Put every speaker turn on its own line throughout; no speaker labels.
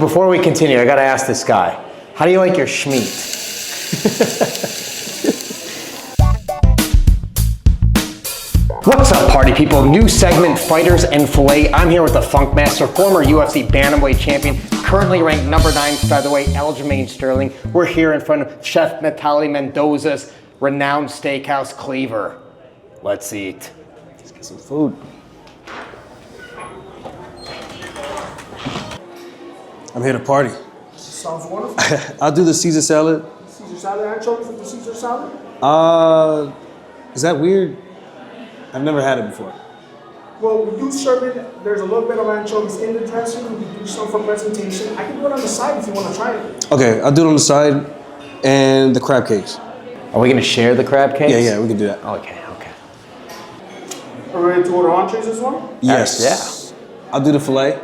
before we continue, I gotta ask this guy, how do you like your schmeat? What's up, party people? New segment, Fighters and Filet. I'm here with the Funk Master, former UFC Bantamweight champion, currently ranked number 9 featherweight, Aljamain Sterling. We're here in front of Chef Nectaly Mendoza's renowned steakhouse, Cleaver. Let's eat.
Let's get some food. I'm here to party.
Sounds wonderful.
I'll do the Caesar salad.
Caesar salad, anchovies with the Caesar salad?
Is that weird? I've never had it before.
Well, we do serve it. There's a little bit of anchovies in the dressing. We do some for presentation. I can do it on the side if you want to try it.
Okay, I'll do it on the side and the crab cakes.
Are we gonna share the crab cakes?
Yeah, we can do that.
Okay.
Are we ready to order entrees as well?
Yes.
Yeah.
I'll do the filet.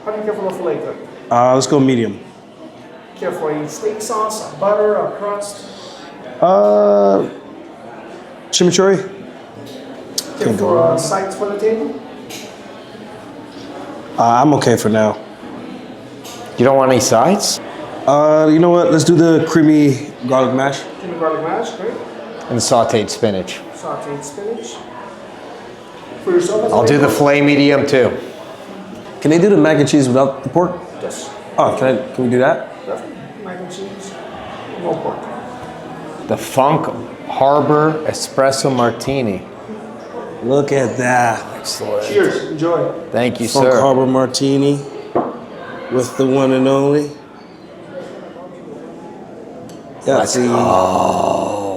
How do you care for the filet cook?
Let's go medium.
Care for a steak sauce, a butter, a crust?
Chimichurri.
Care for sides for the table?
I'm okay for now.
You don't want any sides?
You know what? Let's do the creamy garlic mash.
Creamy garlic mash, great.
And the sauteed spinach.
Sauteed spinach. For yourself?
I'll do the filet medium too.
Can they do the mac and cheese without the pork?
Yes.
Oh, can we do that?
Definitely. Mac and cheese. No pork.
The Funk Harbor Espresso Martini.
Look at that.
Excellent.
Cheers. Enjoy.
Thank you,
Funk
sir.
Harbor Martini with the one and only. Yeah,
Let's
see.
go.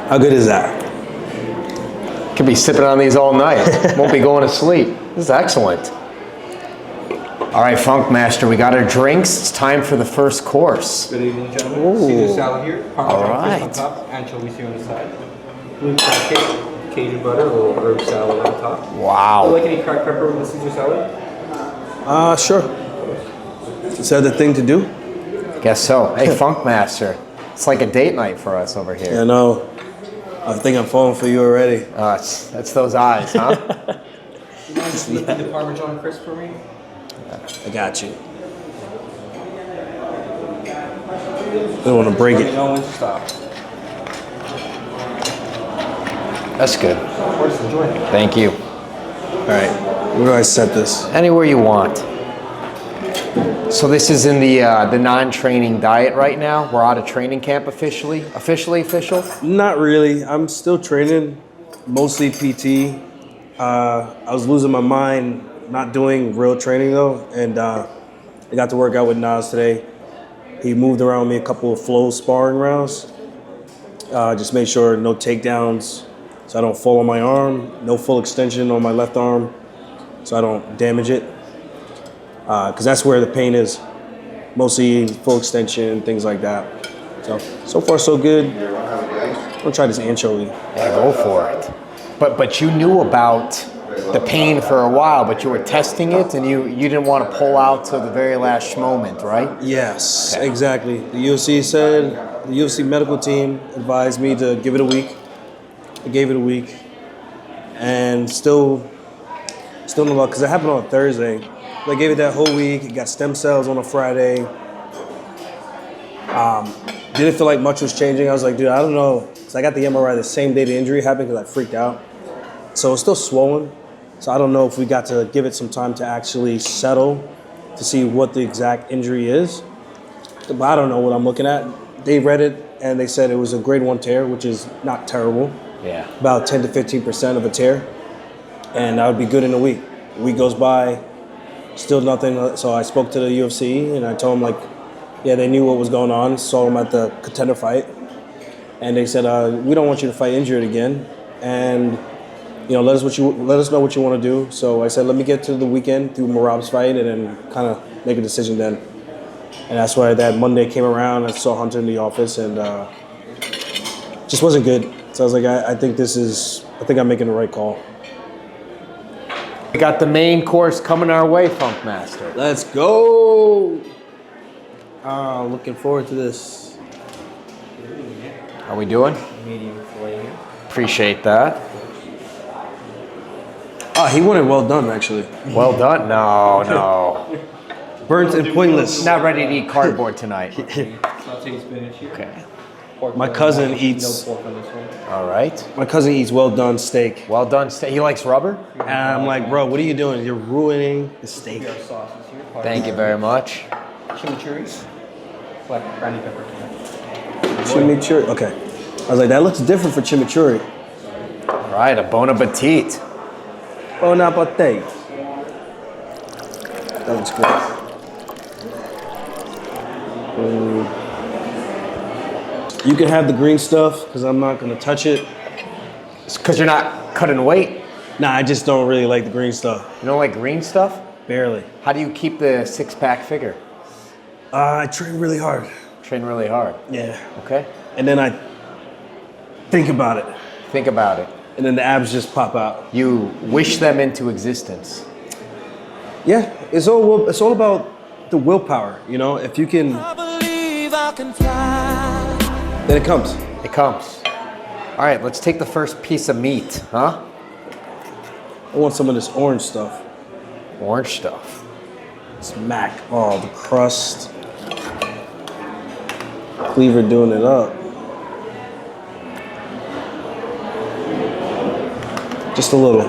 How good is that?
Could be sipping on these all night. Won't be going to sleep. This is excellent. All right, Funk Master, we got our drinks. It's time for the first course.
Good evening, gentlemen.
Ooh.
Caesar salad here. Parmesan
Right.
fish on top. Anchovies here on the side. Blue crab cake, Cajun butter, a little herb salad on top. Would you
Wow.
like any cracked pepper with the Caesar salad?
Sure. Is that the thing to do?
Guess so. Hey, Funk Master. It's like a date night for us over here.
I know. I think I'm falling for you already.
That's those eyes, huh?
You mind flipping the Parmesan crisp for me?
I got you. I don't want to break
Let me
it.
know when to stop.
That's good.
Of course, enjoy.
Thank you.
All right. Where do I set this?
Anywhere you want. So this is in the non-training diet right now. We're out of training camp officially. Official?
Not really. I'm still training, mostly PT. I was losing my mind not doing real training though, and I got to work out with Nas today. He moved around me a couple of flow sparring rounds. Just made sure no takedowns, so I don't fall on my arm. No full extension on my left arm, so I don't damage it. Because that's where the pain is. Mostly full extension, things like that. So far so good. I'm gonna try this anchovy.
Yeah, go for it. But you knew about the pain for a while, but you were testing it and you didn't want to pull out till the very last moment, right?
Yes, exactly. The UFC said, the UFC medical team advised me to give it a week. I gave it a week. And still no luck, because it happened on a Thursday. I gave it that whole week. It got stem cells on a Friday. Didn't feel like much was changing. I was like, dude, I don't know. So I got the MRI the same day the injury happened because I freaked out. So it's still swollen. So I don't know if we got to give it some time to actually settle to see what the exact injury is. But I don't know what I'm looking at. They read it and they said it was a grade 1 tear, which is not terrible.
Yeah.
About 10 to 15% of a tear. And I would be good in a week. A week goes by, still nothing. So I spoke to the UFC and I told them, like, yeah, they knew what was going on. Saw them at the contender fight. And they said, we don't want you to fight injured again. And, you know, let us know what you want to do. So I said, let me get to the weekend through Merab's fight and then kind of make a decision then. And that's why that Monday came around. I saw Hunter in the office and just wasn't good. So I was like, I think I'm making the right call.
We got the main course coming our way, Funk Master.
Let's go. Looking forward to this.
How we doing?
Medium filet here.
Appreciate that.
Oh, he wanted well done, actually.
Well done. No.
Burnt and pointless.
Not ready to eat cardboard tonight.
Sauteed spinach here.
Okay.
Pork
My
belly,
cousin
no
eats-
pork on this one.
All right.
My cousin eats well done steak.
Well done. He likes rubber?
And I'm like, bro, what are you doing? You're ruining the steak.
Here are sauces here.
Thank you very much.
Chimichurri. Black brownie pepper.
Chimichurri. Okay. I was like, that looks different for chimichurri.
All right, a bon appetit.
Bon appetit. That looks great. You can have the green stuff because I'm not going to touch it.
It's because you're not cutting weight.
Nah, I just don't really like the green stuff.
You don't like green stuff?
Barely.
How do you keep the six-pack figure?
I train really hard.
Train really hard.
Yeah.
Okay.
And then I think about it.
Think about it.
And then the abs just pop out.
You wish them into existence.
Yeah, it's all about the willpower, you know? If you can,
I believe I can fly.
then it comes.
It comes. All right, let's take the first piece of meat, huh?
I want some of this orange stuff.
Orange stuff.
Smack. Oh, the crust. Cleaver doing it up. Just a little.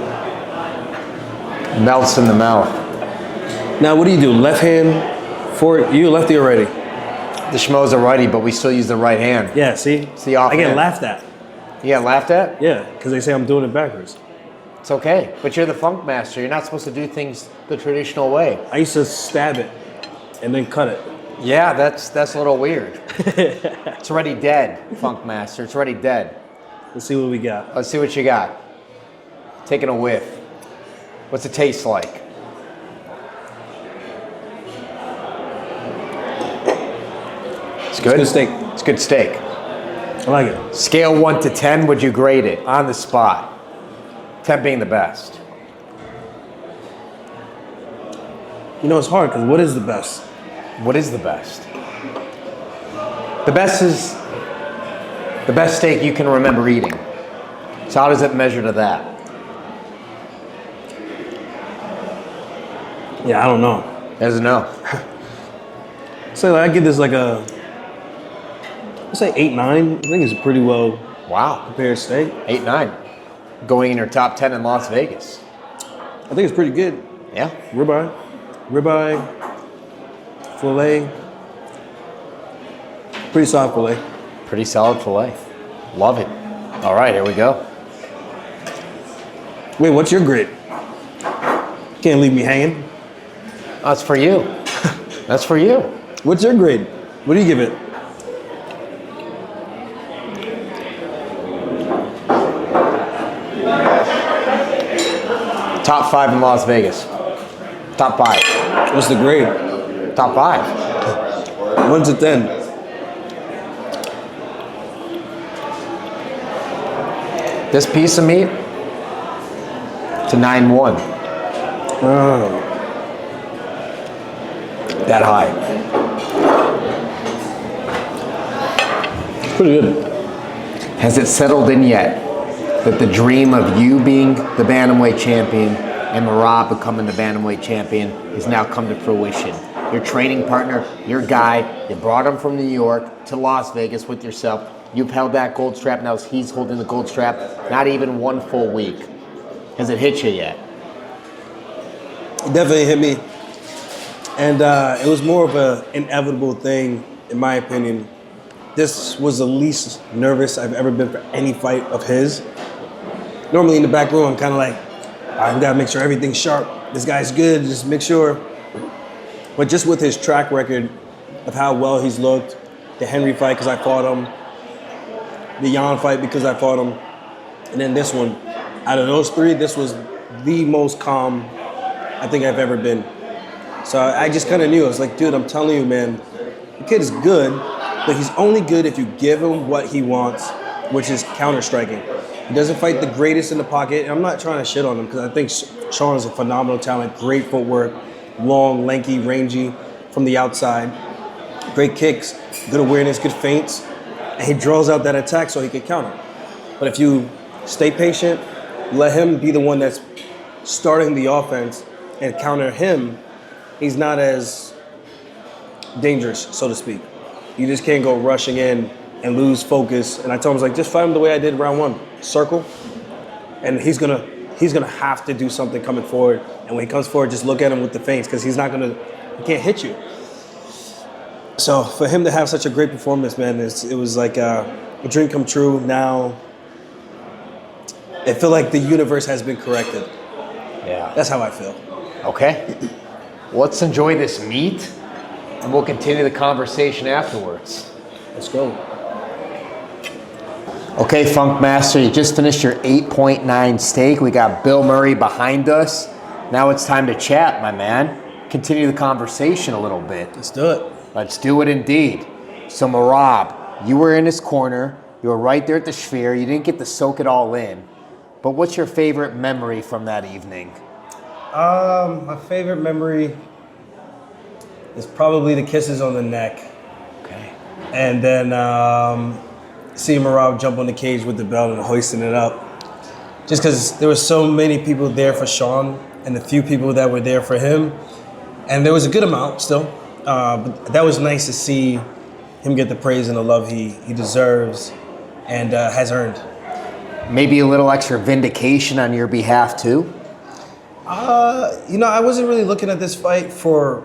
Melts in the mouth.
Now, what do you do? Left hand, forward. You lefty already?
The Schmo's a righty, but we still use the right hand.
Yeah, see?
It's the off
I get
hand.
laughed at.
You get laughed at?
Yeah, because they say I'm doing it backwards.
It's okay, but you're the funk master. You're not supposed to do things the traditional way.
I used to stab it and then cut it.
Yeah, that's a little weird. It's already dead, funk master. It's already dead.
Let's see what we got.
Let's see what you got. Taking a whiff. What's it taste like? It's good?
It's good steak.
It's good steak.
I like it.
Scale 1 to 10, would you grade it on the spot? 10 being the best.
You know, it's hard because what is the best?
What is the best? The best is the best steak you can remember eating. So how does it measure to that?
Yeah, I don't know.
Doesn't know.
So I give this like a, let's say 8, 9. I think it's a pretty well
Wow.
prepared steak.
8, 9. Going in your top 10 in Las Vegas.
I think it's pretty good.
Yeah.
Ribeye, filet. Pretty solid filet.
Pretty solid filet. Love it. All right, here we go.
Wait, what's your grade? Can't leave me hanging.
That's for you. That's for you.
What's your grade? What do you give it?
Top 5 in Las Vegas. Top 5.
What's the grade?
Top 5.
1 to 10.
This piece of meat to 9-1.
Oh.
That high.
It's pretty good.
Has it settled in yet that the dream of you being the Bantamweight champion and Merab becoming the Bantamweight champion has now come to fruition? Your training partner, your guy, you brought him from New York to Las Vegas with yourself. You've held that gold strap, now he's holding the gold strap. Not even 1 full week. Has it hit you yet?
It definitely hit me. And it was more of an inevitable thing, in my opinion. This was the least nervous I've ever been for any fight of his. Normally in the back room, I'm kind of like, all right, we gotta make sure everything's sharp. This guy's good, just make sure. But just with his track record of how well he's looked, the Henry fight because I fought him, the Jan fight because I fought him, and then this one. Out of those 3, this was the most calm I think I've ever been. So I just kind of knew. I was like, dude, I'm telling you, man, the kid is good, but he's only good if you give him what he wants, which is counter-striking. He doesn't fight the greatest in the pocket. And I'm not trying to shit on him because I think Sean is a phenomenal talent, great footwork, long, lanky, rangy from the outside, great kicks, good awareness, good feints, and he draws out that attack so he can counter. But if you stay patient, let him be the one that's starting the offense and counter him, he's not as dangerous, so to speak. You just can't go rushing in and lose focus. And I told him, I was like, just fight him the way I did round one. Circle. And he's gonna have to do something coming forward. And when he comes forward, just look at him with the feints because he can't hit you. So for him to have such a great performance, man, it was like a dream come true. Now, I feel like the universe has been corrected.
Yeah.
That's how I feel.
Okay. Let's enjoy this meet, and we'll continue the conversation afterwards.
Let's go.
Okay, Funk Master, you just finished your 8.9 steak. We got Bill Murray behind us. Now it's time to chat, my man. Continue the conversation a little bit.
Let's do it.
Let's do it indeed. So Merab, you were in his corner. You were right there at the sphere. You didn't get to soak it all in. But what's your favorite memory from that evening?
My favorite memory is probably the kisses on the neck.
Okay.
And then seeing Merab jump on the cage with the belt and hoisting it up. Just because there were so many people there for Sean and the few people that were there for him. And there was a good amount still. But that was nice to see him get the praise and the love he deserves and has earned.
Maybe a little extra vindication on your behalf too?
I wasn't really looking at this fight for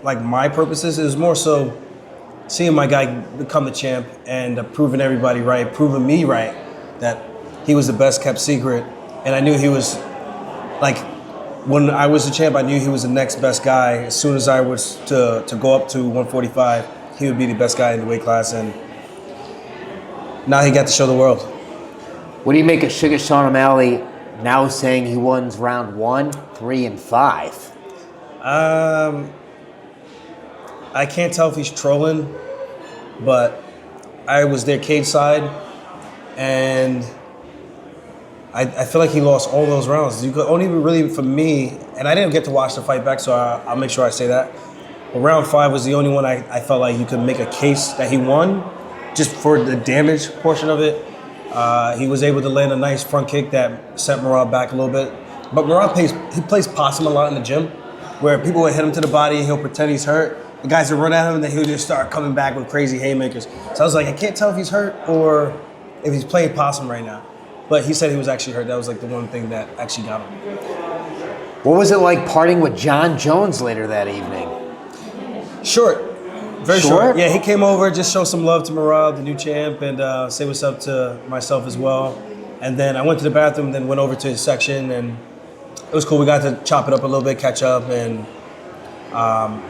like my purposes. It was more so seeing my guy become the champ and proving everybody right, proving me right that he was the best kept secret. And I knew he was like, when I was the champ, I knew he was the next best guy. As soon as I was to go up to 145, he would be the best guy in the weight class. And now he got to show the world.
What do you make of Sugar Sean O'Malley now saying he won round 1, 3, and 5?
I can't tell if he's trolling, but I was there cage side, and I feel like he lost all those rounds. You could only really, for me, and I didn't get to watch the fight back, so I'll make sure I say that. But round 5 was the only one I felt like you could make a case that he won, just for the damage portion of it. He was able to land a nice front kick that sent Merab back a little bit. But Merab plays possum a lot in the gym, where people would hit him to the body, he'll pretend he's hurt. The guys would run at him, and then he'll just start coming back with crazy haymakers. So I was like, I can't tell if he's hurt or if he's playing possum right now. But he said he was actually hurt. That was like the one thing that actually got him.
What was it like partying with Jon Jones later that evening?
Short. Very short. Yeah, he came over, just show some love to Merab, the new champ, and say what's up to myself as well. And then I went to the bathroom, then went over to his section, and it was cool. We got to chop it up a little bit, catch up, and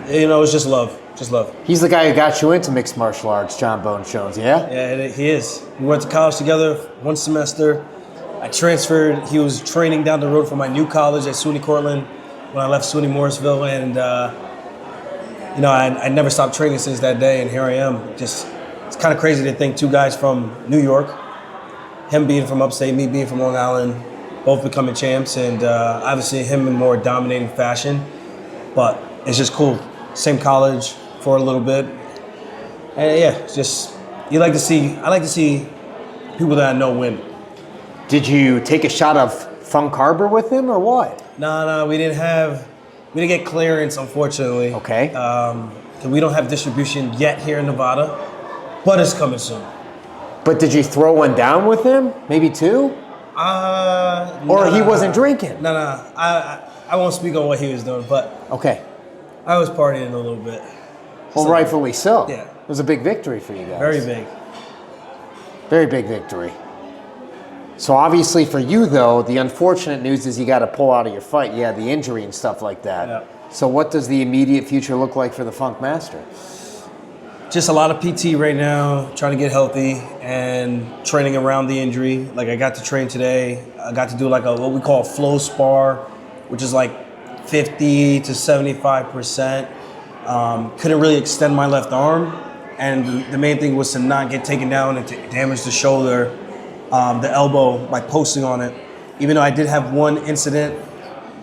it was just love. Just love.
He's the guy who got you into mixed martial arts, Jon Bones Jones, yeah?
Yeah, he is. We went to college together, one semester. I transferred. He was training down the road from my new college at SUNY Cortland when I left SUNY Morrisville, and I never stopped training since that day, and here I am. Just, it's kind of crazy to think two guys from New York, him being from upstate, me being from Long Island, both becoming champs, and obviously him in more dominating fashion. But it's just cool. Same college for a little bit, and yeah, it's just I like to see people that I know win.
Did you take a shot of Funk Harbor with him or what?
No, we didn't get clearance, unfortunately.
Okay.
We don't have distribution yet here in Nevada, but it's coming soon.
But did you throw one down with him? Maybe 2? Or he wasn't drinking?
No. I won't speak on what he was doing, but
okay.
I was partying a little bit.
Well,
So,
rightfully so.
yeah.
It was a big victory for you guys.
Very big.
Very big victory. So obviously for you, though, the unfortunate news is you got to pull out of your fight. You had the injury and stuff like that.
Yeah.
So what does the immediate future look like for the Funk Master?
Just a lot of PT right now, trying to get healthy and training around the injury. Like I got to train today. I got to do like what we call a flow spar, which is like 50 to 75%. Couldn't really extend my left arm. And the main thing was to not get taken down and to damage the shoulder, the elbow by posting on it. Even though I did have one incident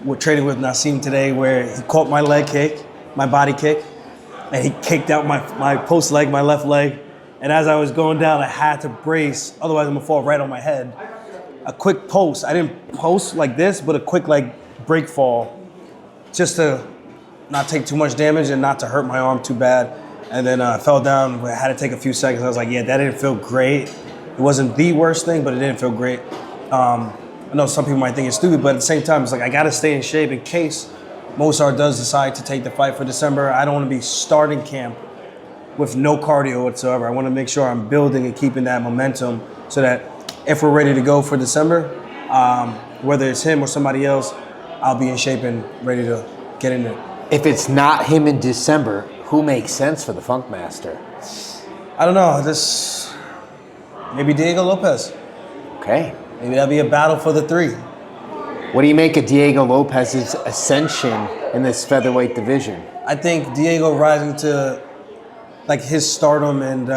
with training with Nassim today where he caught my leg kick, my body kick, and he kicked out my post leg, my left leg. And as I was going down, I had to brace, otherwise I'm gonna fall right on my head. A quick post. I didn't post like this, but a quick like break fall just to not take too much damage and not to hurt my arm too bad. And then I fell down. I had to take a few seconds. I was like, yeah, that didn't feel great. It wasn't the worst thing, but it didn't feel great. I know some people might think it's stupid, but at the same time, it's like I got to stay in shape in case Mozart does decide to take the fight for December. I don't want to be starting camp with no cardio whatsoever. I want to make sure I'm building and keeping that momentum so that if we're ready to go for December, whether it's him or somebody else, I'll be in shape and ready to get in there.
If it's not him in December, who makes sense for the Funk Master?
I don't know. Maybe Diego Lopes.
Okay.
Maybe that'll be a battle for the 3.
What do you make of Diego Lopez's ascension in this featherweight division?
I think Diego rising to like his stardom and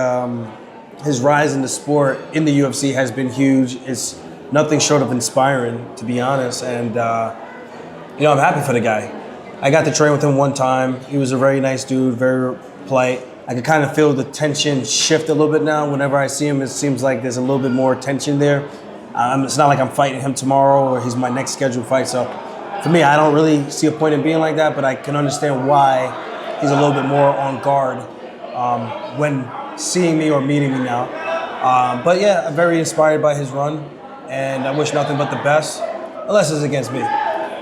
his rise in the sport in the UFC has been huge. It's nothing short of inspiring, to be honest. And I'm happy for the guy. I got to train with him one time. He was a very nice dude, very polite. I can kind of feel the tension shift a little bit now. Whenever I see him, it seems like there's a little bit more tension there. It's not like I'm fighting him tomorrow or he's my next scheduled fight. So for me, I don't really see a point in being like that, but I can understand why he's a little bit more on guard when seeing me or meeting me now. But yeah, I'm very inspired by his run, and I wish nothing but the best, unless it's against me.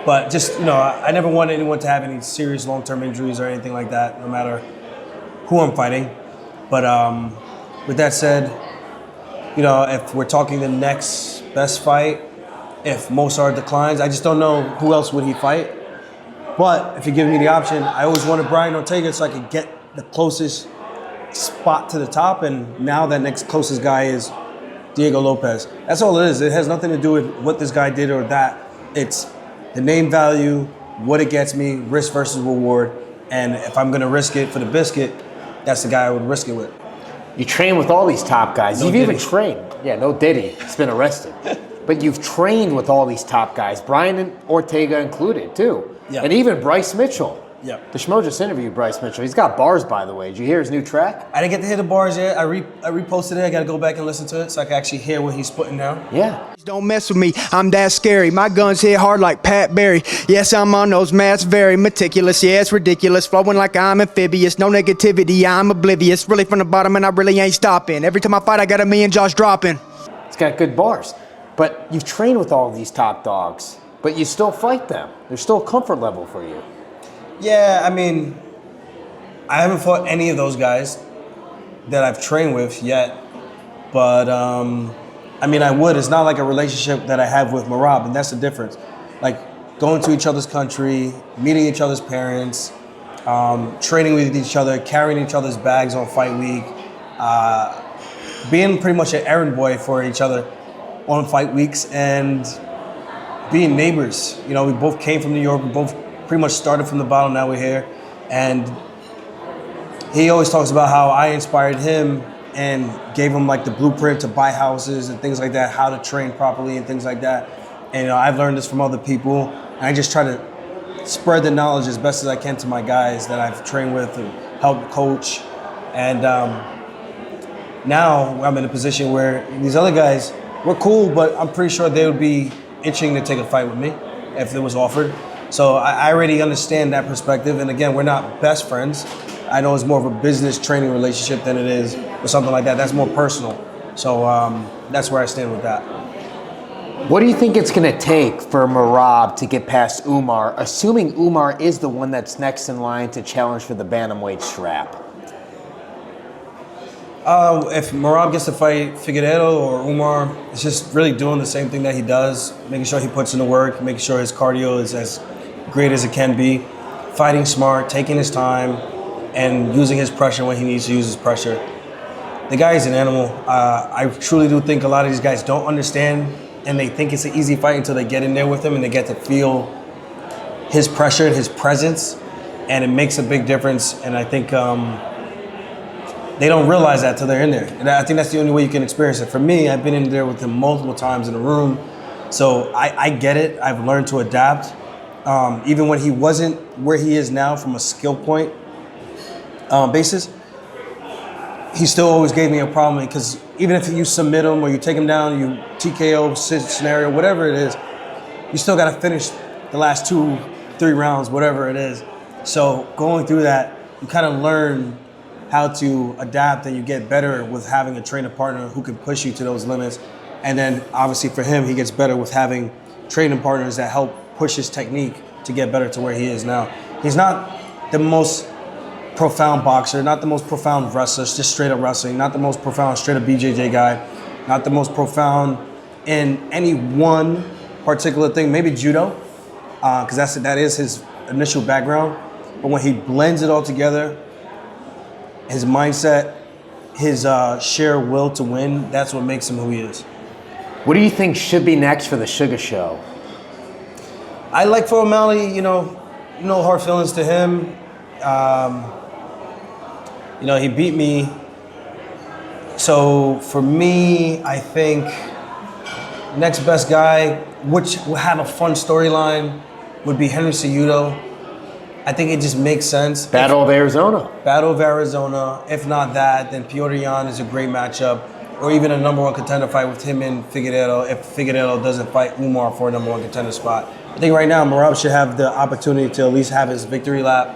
But just, I never want anyone to have any serious long-term injuries or anything like that, no matter who I'm fighting. But with that said, if we're talking the next best fight, if Mozart declines, I just don't know who else would he fight. But if you give me the option, I always wanted Brian Ortega so I could get the closest spot to the top, and now that next closest guy is Diego Lopes. That's all it is. It has nothing to do with what this guy did or that. It's the name value, what it gets me, risk versus reward. And if I'm gonna risk it for the biscuit, that's the guy I would risk it with.
You train with all these top guys. You've even trained. Yeah, no Diddy. He's been arrested. But you've trained with all these top guys, Brian Ortega included, too.
Yeah.
And even Bryce Mitchell.
Yeah.
The Schmo just interviewed Bryce Mitchell. He's got bars, by the way. Did you hear his new track?
I didn't get to hear the bars yet. I reposted it. I got to go back and listen to it so I can actually hear what he's putting down.
Yeah.
Don't mess with me, I'm that scary. My guns hit hard like Pat Barry. Yes, I'm on those masks, very meticulous. Yeah, it's ridiculous, flowing like I'm amphibious. No negativity, I'm oblivious. Really from the bottom and I really ain't stopping. Every time I fight, I got a million jaws dropping.
He's got good bars. But you've trained with all these top dogs, but you still fight them. There's still a comfort level for you.
Yeah, I mean, I haven't fought any of those guys that I've trained with yet, but I would. It's not like a relationship that I have with Merab, and that's the difference. Like going to each other's country, meeting each other's parents, training with each other, carrying each other's bags on fight week, being pretty much an errand boy for each other on fight weeks, and being neighbors. We both came from New York. We both pretty much started from the bottom, now we're here. And he always talks about how I inspired him and gave him like the blueprint to buy houses and things like that, how to train properly and things like that. And I've learned this from other people. And I just try to spread the knowledge as best as I can to my guys that I've trained with and helped coach. And now I'm in a position where these other guys, we're cool, but I'm pretty sure they would be itching to take a fight with me if it was offered. So I already understand that perspective. And again, we're not best friends. I know it's more of a business training relationship than it is or something like that. That's more personal. So that's where I stand with that.
What do you think it's going to take for Merab to get past Umar, assuming Umar is the one that's next in line to challenge for the Bantamweight strap?
If Merab gets to fight Figueiredo or Umar, it's just really doing the same thing that he does, making sure he puts in the work, making sure his cardio is as great as it can be, fighting smart, taking his time, and using his pressure when he needs to use his pressure. The guy is an animal. I truly do think a lot of these guys don't understand, and they think it's an easy fight until they get in there with him and they get to feel his pressure and his presence, and it makes a big difference. And I think they don't realize that till they're in there. And I think that's the only way you can experience it. For me, I've been in there with him multiple times in a room, so I get it. I've learned to adapt. Even when he wasn't where he is now from a skill point basis, he still always gave me a problem, because even if you submit him or you take him down, you TKO scenario, whatever it is, you still got to finish the last 2-3 rounds, whatever it is. So going through that, you kind of learn how to adapt, and you get better with having a training partner who can push you to those limits. And then obviously for him, he gets better with having training partners that help push his technique to get better to where he is now. He's not the most profound boxer, not the most profound wrestler, just straight up wrestling, not the most profound straight up BJJ guy, not the most profound in any one particular thing, maybe judo, because that is his initial background. But when he blends it all together, his mindset, his sheer will to win, that's what makes him who he is.
What do you think should be next for the Sugar Show?
I like for O'Malley, no hard feelings to him. He beat me. So for me, I think next best guy, which will have a fun storyline, would be Henry Cejudo. I think it just makes sense.
Battle of Arizona.
Battle of Arizona. If not that, then Piotr Jan is a great matchup. Or even a number one contender fight with him and Figueiredo, if Figueiredo doesn't fight Umar for a number one contender spot. I think right now Merab should have the opportunity to at least have his victory lap,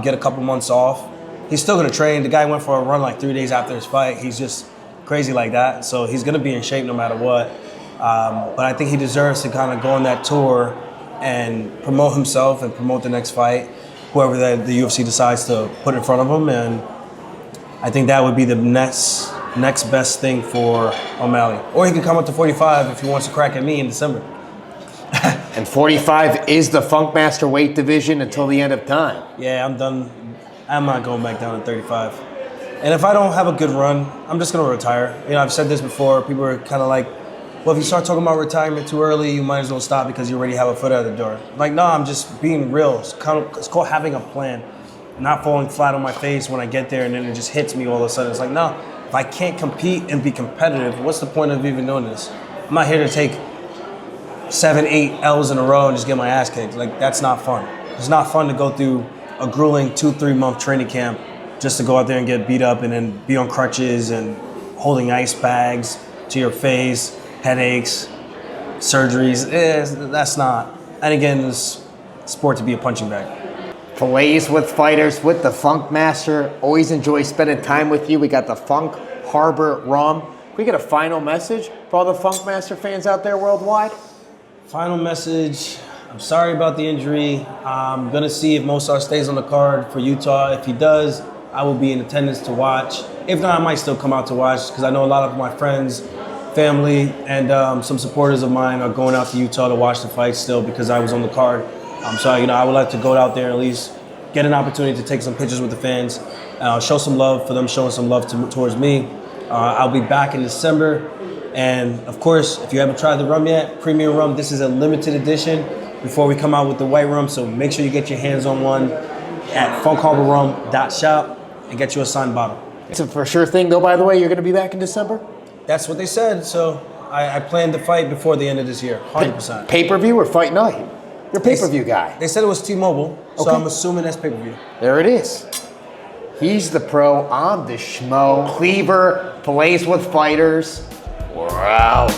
get a couple months off. He's still gonna train. The guy went for a run like 3 days after his fight. He's just crazy like that. So he's gonna be in shape no matter what. But I think he deserves to kind of go on that tour and promote himself and promote the next fight, whoever the UFC decides to put in front of him. And I think that would be the next best thing for O'Malley. Or he could come up to 45 if he wants to crack at me in December.
And 45 is the Funkmaster weight division until the end of time.
Yeah, I'm done. I'm not going back down to 35. And if I don't have a good run, I'm just going to retire. I've said this before. People are kind of like, well, if you start talking about retirement too early, you might as well stop because you already have a foot out the door. Like, no, I'm just being real. It's called having a plan. Not falling flat on my face when I get there and then it just hits me all of a sudden. It's like, no, if I can't compete and be competitive, what's the point of even doing this? I'm not here to take 7-8 L's in a row and just get my ass kicked. Like, that's not fun. It's not fun to go through a grueling 2-3 month training camp just to go out there and get beat up and then be on crutches and holding ice bags to your face, headaches, surgeries. That's not. And again, this sport to be a punching bag.
Filets with Fighters with the Funk Master. Always enjoy spending time with you. We got the Funk Harbor Rum. Can we get a final message for all the Funk Master fans out there worldwide?
Final message. I'm sorry about the injury. I'm going to see if Mosar stays on the card for Utah. If he does, I will be in attendance to watch. If not, I might still come out to watch because I know a lot of my friends, family, and some supporters of mine are going out to Utah to watch the fight still because I was on the card. So, I would like to go out there and at least get an opportunity to take some pictures with the fans, show some love for them, showing some love towards me. I'll be back in December. And of course, if you haven't tried the rum yet, premium rum, this is a limited edition before we come out with the white rum. So make sure you get your hands on one at funkharborrum.shop and get you a signed bottle.
It's a for sure thing though, by the way, you're going to be back in December?
That's what they said. So I plan to fight before the end of this year, 100%.
Pay-per-view or fight night? You're a pay-per-view guy.
They said it was T-Mobile, so
Okay.
I'm assuming that's pay-per-view.
There it is. He's the pro, I'm the schmo. Cleaver, Filets with Fighters. We're out.